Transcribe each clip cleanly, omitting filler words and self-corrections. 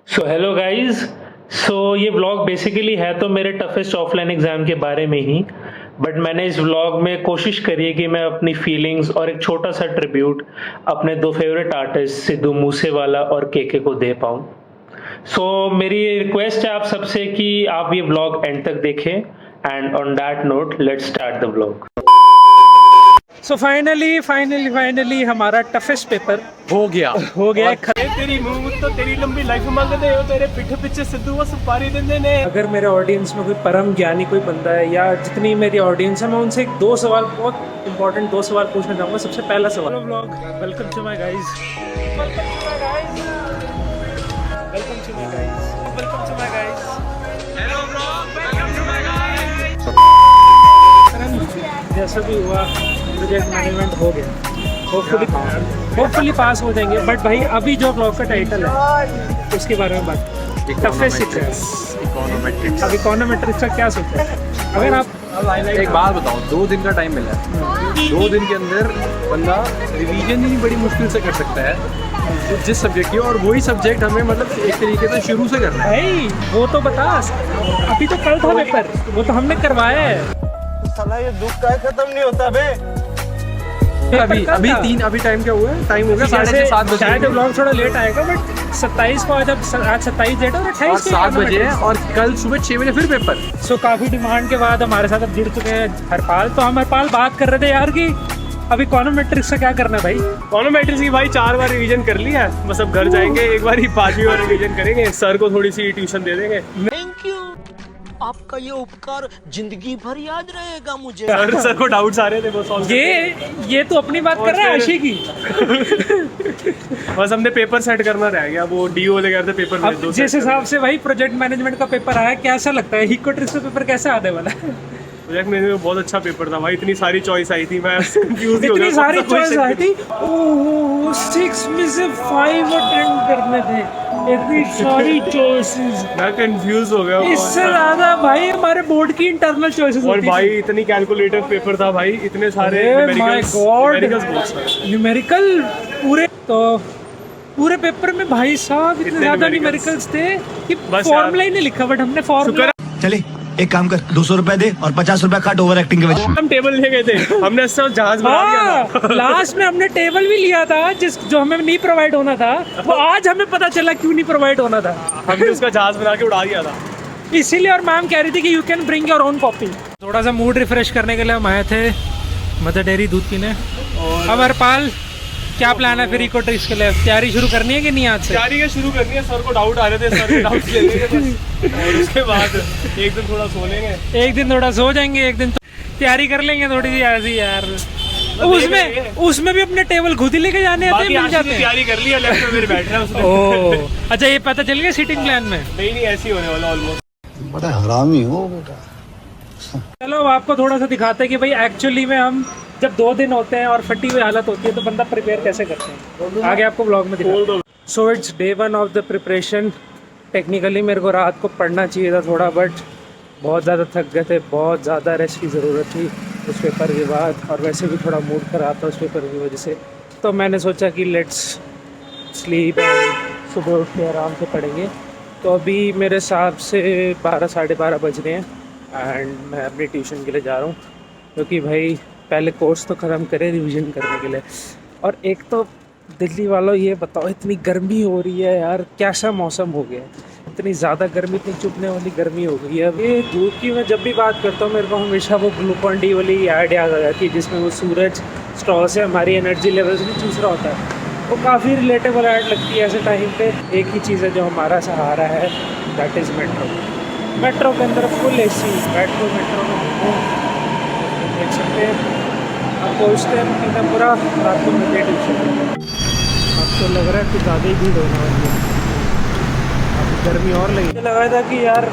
So hello guys. ये vlog basically है तो मेरे टफेस्ट ऑफलाइन एग्ज़ाम के बारे में ही, बट मैंने इस व्लॉग में कोशिश करी है कि मैं अपनी फीलिंग्स और एक छोटा सा ट्रिब्यूट अपने दो फेवरेट आर्टिस्ट सिद्धू मूसेवाला और केके को दे पाऊँ। मेरी रिक्वेस्ट है आप सबसे कि आप ये व्लॉग एंड तक देखें, and on that note let's start the vlog. So finally हमारा टफेस्ट पेपर हो गया तेरी मुंह तो तेरी लंबी लाइफ मांगदे हो, तेरे पीठ पीछे सिद्धू वो सुपारी देंदे ने। अगर मेरे ऑडियंस में कोई परम ज्ञानी कोई बंदा है या जितनी मेरी ऑडियंस है, मैं उनसे दो सवाल, बहुत इंपॉर्टेंट दो सवाल पूछना चाहूँगा। सबसे पहला सवाल, vlog welcome to my guys, जैसा भी हुआ प्रोजेक्ट मैनेजमेंट हो गया, होपफुली पास हो जाएंगे। बट भाई अभी जो ब्लॉग का टाइटल है उसके बारे में बात, टफेस्ट इकोनॉमेट्रिक्स। अब इकोनॉमेट्रिक्स का क्या सोचा है? अगर आप एक बात बताओ, 2 दिन का टाइम मिला है, 2 दिन के अंदर बंदा रिवीजन ही बड़ी मुश्किल से कर सकता है जिस सब्जेक्ट की, और वही सब्जेक्ट हमें मतलब एक तरीके से शुरू से करना है। भाई वो तो बता, अभी तो कल था पेपर, वो तो हमने करवाया है। साला ये दुख का खत्म नहीं होता बे। अभी टाइम क्या हुआ है? टाइम हो गया 6:30-7 बजे। शायद व्लॉग थोड़ा लेट आएगा, बट 27 को आज 27 डेट और 28 को 7 बजे है, और कल सुबह 6 बजे फिर पेपर। काफी डिमांड के बाद हमारे साथ अब जुड़ चुके हैं हरपाल। तो हम हरपाल बात कर रहे थे यार कि अभी इकोनॉमेट्रिक्स का क्या करना है भाई? इकोनॉमेट्रिक्स की भाई 4 बार रिवीजन कर लिया है, बस अब घर जाएंगे एक बार ही 5वीं बार रिवीजन करेंगे, सर को थोड़ी सी ट्यूशन दे देंगे। थैंक यू, आपका ये उपकार जिंदगी भर याद रहेगा मुझे। सर को डाउट्स आ रहे थे वो सॉल्व ये तो अपनी बात कर रहा है आशी की। बस हमने पेपर सेट करना रह गया, वो डीओ ले गए थे पेपर अब जिस हिसाब से भाई प्रोजेक्ट मैनेजमेंट का पेपर आया, कैसा लगता है इकोट्रिक्स का पेपर कैसा आने वाला है? प्रोजेक्ट मैनेजमेंट बहुत अच्छा पेपर था भाई, इतनी सारी चॉइस आई थी, मैं कंफ्यूज हो गया। इतनी सारी चॉइस आई थी, ओह 6 में से 5 अटेंड करने थे, इतनी सारी चॉइसेस, मैं कंफ्यूज हो गया। इससे ज्यादा भाई हमारे बोर्ड की इंटरनल चॉइसेस और भाई इतनी कैलकुलेटिव पेपर था भाई, इतने सारे न्यूमेरिकल पूरे पेपर में भाई साहब इतने ज्यादा न्यूमेरिकल्स थे कि फॉर्मूला ही नहीं लिखा, बट हमने फॉर्मूला। चले एक काम कर, 200 रुपए दे और 50 रुपए काट ओवर एक्टिंग के वजह। हम टेबल ले गए थे, हमने सब जहाज बना दिया था। लास्ट में हमने टेबल भी लिया था जो हमें नहीं प्रोवाइड होना था, वो आज हमें पता चला क्यों नहीं प्रोवाइड होना था। हमने उसका जहाज बना के उड़ा दिया था इसीलिए। और मैम कह रही थी कि you can bring your own copy. थोड़ा सा मूड रिफ्रेश करने के लिए हम आए थे मदर डेयरी दूध पीने। अब हरपाल क्या प्लान है फिर इकोट्रिक्स के लिए? तैयारी शुरू करनी है कि नहीं? आज से तैयारी शुरू करनी है, सर को डाउट आ रहे थे, सर के डाउट ले लेंगे बस। और उसके बाद एक दिन थोड़ा सो लेंगे, एक दिन थोड़ा सो जाएंगे, एक दिन तो तैयारी कर लेंगे थोड़ी सी ऐसी यार। उसमें भी अपने टेबल खुद ही लेके जाने आते हैं, मिल जाते हैं। तैयारी कर लिया, लेफ्ट में मेरे बैठ रहा है उसमें। ओह अच्छा, ये पता चल गया सीटिंग प्लान में? नहीं ऐसी होने वाला ऑलमोस्ट। बड़ा हरामी हो बेटा। चलो अब आपको थोड़ा सा दिखाते हैं कि भाई एक्चुअली में हम जब 2 दिन होते हैं और फटी हुई हालत होती है तो बंदा प्रिपेयर कैसे करते हैं, आगे आपको ब्लॉग में दिखाते हैं। So it's day 1 of the preparation. Technically मेरे को रात को पढ़ना चाहिए था थोड़ा, बट बहुत ज़्यादा थक गए थे, बहुत ज़्यादा रेस्ट की ज़रूरत थी उस पेपर के बाद, और वैसे भी थोड़ा मूड ख़राब था उस पेपर की वजह से। तो मैंने सोचा कि लेट्स स्लीप एंड सुबह उठ के आराम से पढ़ेंगे। तो अभी मेरे हिसाब से 12 साढ़े 12 बज रहे हैं, एंड मैं अपनी ट्यूशन के लिए जा रहा हूँ, क्योंकि भाई पहले कोर्स तो ख़त्म करें रिवीजन करने के लिए। और एक तो दिल्ली वालों ये बताओ, इतनी गर्मी हो रही है यार, कैसा मौसम हो गया है, इतनी ज़्यादा गर्मी, इतनी चुभने वाली गर्मी हो गई है। अब ये धूप की मैं जब भी बात करता हूँ, मेरे को हमेशा वो ग्लूकॉन डी वाली ऐड याद आ जाती है, जिसमें वो सूरज स्ट्रॉ से हमारी एनर्जी लेवल से चूस रहा होता है। वो काफ़ी रिलेटेबल ऐड लगती है ऐसे टाइम पे। एक ही चीज़ है जो हमारा सहारा है, दैट इज़ मेट्रो। मेट्रो के अंदर फुल AC, मेट्रो में देख सकते हैं। अब पहुँचते हैं मैं पूरा रात को मुझे ट्यूशन। अब तो लग रहा है कि ज़्यादा ही भीड़ होने वाली है, अब गर्मी और लगी। मुझे लगा था कि यार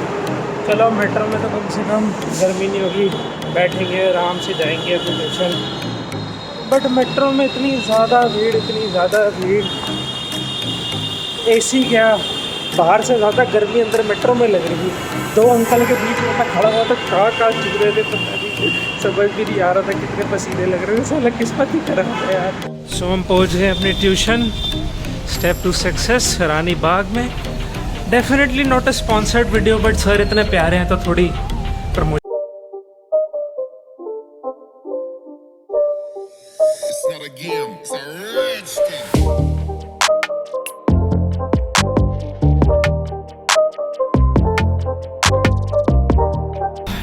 चलो मेट्रो में तो कम से कम गर्मी नहीं होगी, बैठेंगे आराम से जाएंगे अपनी ट्यूशन। बट मेट्रो में इतनी ज़्यादा भीड़, AC क्या, बाहर से ज़्यादा गर्मी अंदर मेट्रो में लग रही थी। 2 अंकल के बीच में मैं खड़ा हुआ था, कहाँ चुभ रहे थे, पता नहीं, समझ भी नहीं आ रहा था कितने पसीने लग रहे थे। साला किस्मत ही खराब है यार। सो हम पहुँच गए अपनी ट्यूशन, स्टेप टू सक्सेस, रानी बाग में। Definitely not a sponsored video, but sir इतने प्यारे हैं तो थोड़ी promotion. It's not a game, it's a rich thing.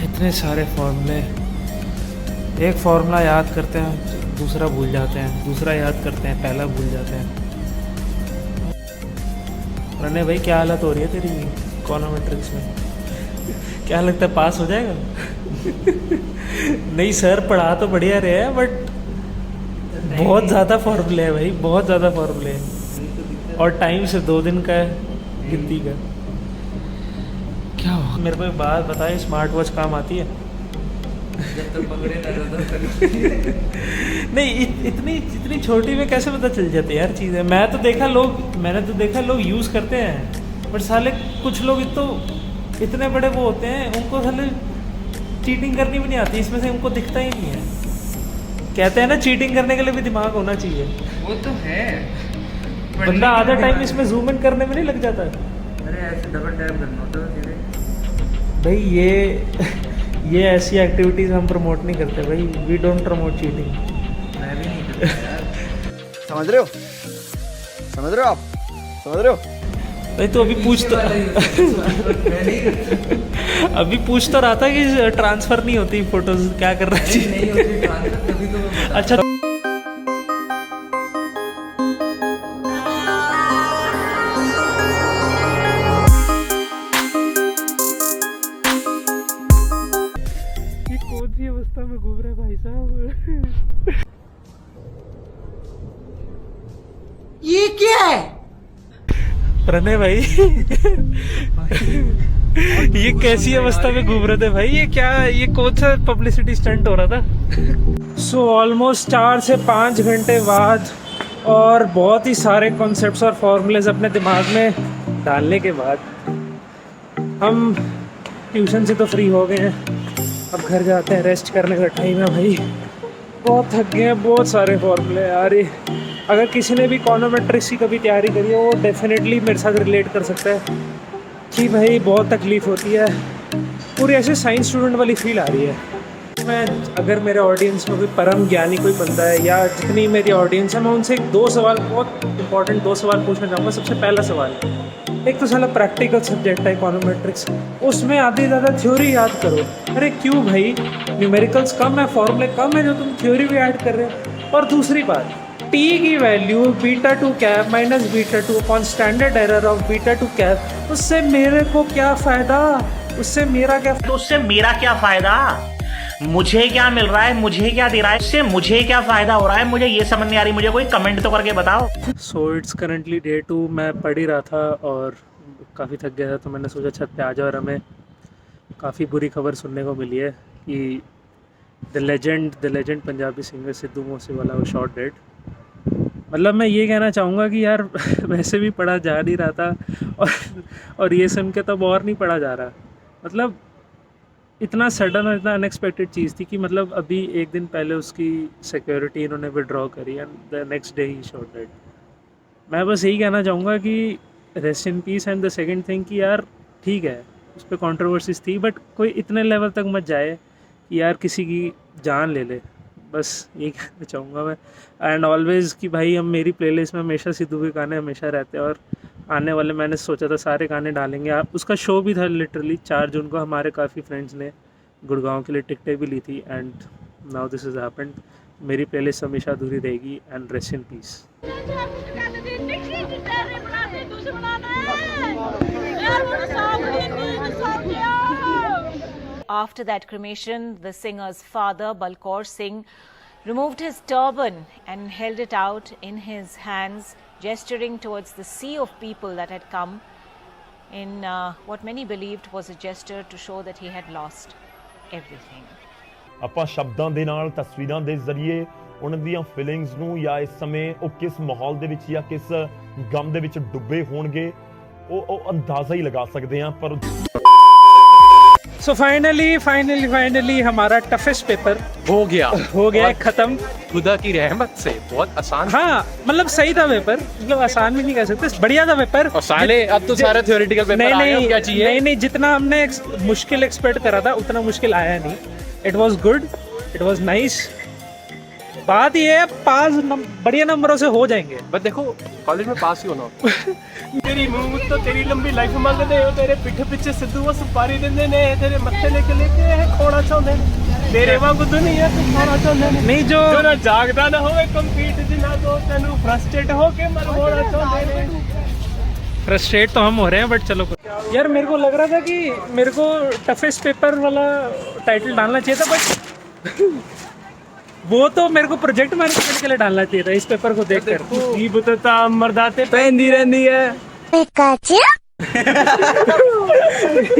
इतने सारे फॉर्मूले, एक फार्मूला याद करते हैं दूसरा भूल जाते हैं, दूसरा याद करते हैं पहला भूल जाते हैं। प्रणय भाई क्या हालत हो रही है तेरी इकोनॉमेट्रिक्स में? क्या लगता है पास हो जाएगा? नहीं सर पढ़ा तो बढ़िया रहे हैं, बट बहुत ज़्यादा फॉर्मूले है भाई, बहुत ज़्यादा फॉर्मूले हैं और टाइम से 2 दिन का है गिनती का। क्या हो मेरे को एक बात बताए, स्मार्ट वॉच काम आती है? नहीं इतनी छोटी में कैसे पता चल जाती है यार चीज़ें? मैंने तो देखा लोग यूज़ करते हैं, बट साले कुछ लोग इतने बड़े वो होते हैं, उनको साले चीटिंग करनी भी नहीं आती, इसमें से उनको दिखता ही नहीं है। कहते हैं ना चीटिंग करने के लिए भी दिमाग होना चाहिए। वो तो है, बंदा आधा टाइम इसमें जूम इन करने में नहीं लग जाता? अरे ऐसे डबल टैप करना होता है सीधे। भाई ये ऐसी एक्टिविटीज़ हम प्रमोट नहीं करते भाई, वी डोंट प्रमोट चीटिंग। मैं भी नहीं करता यार। समझ रहे हो आप? समझ रहे हो? भाई तो अभी पूछ तो रहा था कि ट्रांसफ़र नहीं होती फोटोज, क्या कर रहा है? नहीं होती ट्रांसफर, तभी तो मैं बता। अच्छा ये कौन सी अवस्था में घूम रहे हैं भाई साहब? ये क्या है? प्रणय भाई ये कैसी अवस्था में घूम रहे थे भाई? ये कौन सा पब्लिसिटी स्टंट हो रहा था? सो ऑलमोस्ट 4 से 5 घंटे बाद और बहुत ही सारे कॉन्सेप्ट्स और फॉर्मूलेज अपने दिमाग में डालने के बाद हम ट्यूशन से तो फ्री हो गए हैं। अब घर जाते हैं, रेस्ट करने का टाइम है भाई। बहुत थक गए हैं, बहुत सारे फॉर्मूले यार। ये अगर किसी ने भी इकोनॉमेट्रिक्स की कभी तैयारी करी है, वो डेफिनेटली मेरे साथ रिलेट कर सकता है कि भाई बहुत तकलीफ़ होती है, पूरी ऐसे साइंस स्टूडेंट वाली फील आ रही है। मैं अगर मेरे ऑडियंस में कोई परम ज्ञानी कोई बंदा है या जितनी मेरी ऑडियंस है, मैं उनसे एक 2 सवाल, बहुत इंपॉर्टेंट 2 सवाल पूछना चाहूँगा। सबसे पहला सवाल, एक तो साला प्रैक्टिकल सब्जेक्ट है इकोनॉमेट्रिक्स, उसमें आधी ज़्यादा थ्योरी याद करो। अरे क्यों भाई, न्यूमेरिकल्स कम है, फॉर्मूले कम है, जो तुम थ्योरी भी ऐड कर रहे हो। और दूसरी बात, t की value β2 cap minus β2 upon standard error of β2 cap, उससे मेरे को क्या फ़ायदा, उससे मेरा क्या? तो उससे मेरा क्या फायदा? मुझे क्या मिल रहा है, मुझे क्या दे रहा है, उससे मुझे क्या फायदा हो रहा है? मुझे ये समझ नहीं आ रही, मुझे कोई कमेंट तो करके बताओ। So it's currently day 2। मैं पढ़ ही रहा था और काफ़ी थक गया था, तो मैंने सोचा छत पे आ जाओ। और हमें काफ़ी बुरी खबर सुनने को मिली है कि the legend Punjabi singer Sidhu Moosewala वो शॉट डेड। मतलब मैं ये कहना चाहूँगा कि यार वैसे भी पढ़ा जा नहीं रहा था और ये सुन के तब और नहीं पढ़ा जा रहा। मतलब इतना सडन और इतना अनएक्सपेक्टेड चीज़ थी कि मतलब अभी 1 दिन पहले उसकी सिक्योरिटी इन्होंने विड्रॉ करी and the next day he shot dead. मैं बस यही कहना चाहूँगा कि rest in peace. And the second thing कि यार ठीक है, उस पर कॉन्ट्रोवर्सीज थी, बट कोई इतने लेवल तक मत जाए कि यार किसी की जान ले ले। बस यही कहना चाहूँगा मैं। एंड ऑलवेज़ कि भाई हम मेरी प्लेलिस्ट में हमेशा सिद्धू के गाने हमेशा रहते हैं, और आने वाले मैंने सोचा था सारे गाने डालेंगे। आप उसका शो भी था लिटरली 4 जून को, हमारे काफ़ी फ्रेंड्स ने गुड़गांव के लिए टिकटें भी ली थी। And now this is happened. मेरी प्लेलिस्ट हमेशा अधूरी रहेगी। And rest in peace. After that cremation, the singer's father, Balkaur Singh, removed his turban and held it out in his hands, gesturing towards the sea of people that had come in what many believed was a gesture to show that he had lost everything. ਆਪਾਂ ਸ਼ਬਦਾਂ ਦੇ ਨਾਲ, ਤਸਵੀਰਾਂ ਦੇ ਜ਼ਰੀਏ ਉਹਨਾਂ ਦੀਆਂ feelings ਨੂੰ, ਜਾਂ ਇਸ ਸਮੇਂ ਉਹ ਕਿਸ ਮਾਹੌਲ ਦੇ ਵਿੱਚ ਜਾਂ ਕਿਸ ਗਮ ਦੇ ਵਿੱਚ ਡੁੱਬੇ ਹੋਣਗੇ, ਉਹ ਅੰਦਾਜ਼ਾ ਹੀ ਲਗਾ ਸਕਦੇ ਹਾਂ। ਪਰ सो फाइनली हमारा टफेस्ट पेपर हो गया है खत्म। खुदा की रहमत से बहुत आसान। हाँ मतलब सही था पेपर, मतलब आसान भी नहीं कह सकते, बढ़िया था पेपर। और साले अब तो सारे थ्योरेटिकल पेपर आ गए, अब क्या चाहिए? नहीं, जितना हमने मुश्किल एक्सपेक्ट करा था उतना मुश्किल आया नहीं। It was good, it was nice. बात ये है बढ़िया नंबरों से हो जाएंगे। बस देखो कॉलेज में पास ही होना। तेरी मुंह तो तेरी लंबी लाइफ मंगदे हो, तेरे पिठ पिछे सिद्धू वो सुपारी देंदे ने, तेरे मत्थे लेके खोड़ा चाਹੁंदे ने, तेरे वांगू दुनिया तू खोड़ा चाਹੁंदे ने। नहीं जो ना जागदा ना होवे कंपीट जिना तो तेनू फ्रस्ट्रेट होके मर होना चाਹੁंदे ने। फ्रस्ट्रेट तो हम हो रहे हैं, बट चलो यार मेरे को लग रहा था कि मेरे को टफेस्ट पेपर वाला टाइटल डालना चाहिए था, बट वो तो मेरे को प्रोजेक्ट मैनेजमेंट के लिए डालना चाहिए था इस पेपर को देखकर। ई बतता मर्दाते पहनदी रहंदी है।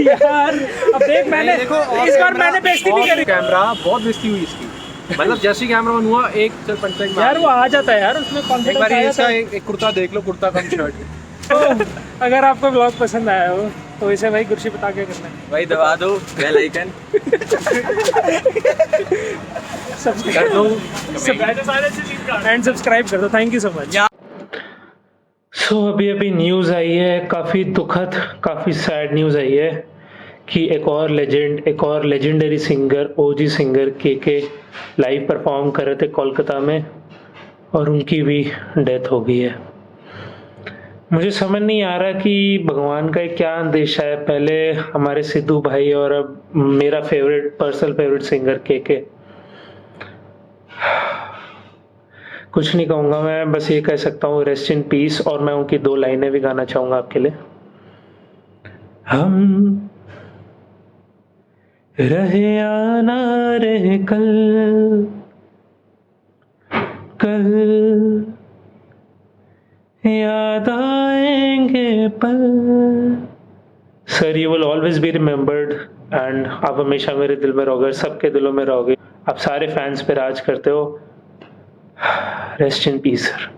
यार अब देख मैंने इस बार मैंने बेइज्जती नहीं करी। कैमरा बहुत बेइज्जती हुई इसकी, मतलब जैसे ही कैमरा ऑन हुआ एक चल पंचक यार वो आ जाता है यार, उसमें एक कॉन्फिडेंस बार आ इसका जाता है। एक कुर्ता देख लो, कुर्ता कम शर्ट। तो अगर आपको ब्लॉग पसंद आया हो तो इसे भाई गुरशी बता के करना है भाई, दबा दो बेल आइकन, सब्सक्राइब कर दो एंड सब्सक्राइब कर दो। Thank you so much. So अभी न्यूज़ आई है, काफ़ी दुखद, काफ़ी सैड न्यूज़ आई है कि एक और लेजेंडरी सिंगर, ओजी सिंगर के लाइव परफॉर्म कर रहे थे कोलकाता में और उनकी भी डेथ हो गई है। मुझे समझ नहीं आ रहा कि भगवान का क्या अंदेशा है। पहले हमारे सिद्धू भाई और अब मेरा पर्सनल फेवरेट सिंगर के। कुछ नहीं कहूँगा मैं, बस ये कह सकता हूँ रेस्ट इन पीस, और मैं उनकी 2 लाइनें भी गाना चाहूँगा आपके लिए। हम रहे या ना रहे कल याद आएंगे पल। Sir you will always be remembered and आप हमेशा मेरे दिल में रहोगे, सबके दिलों में रहोगे। आप सारे फैंस पे राज करते हो। Rest in peace sir.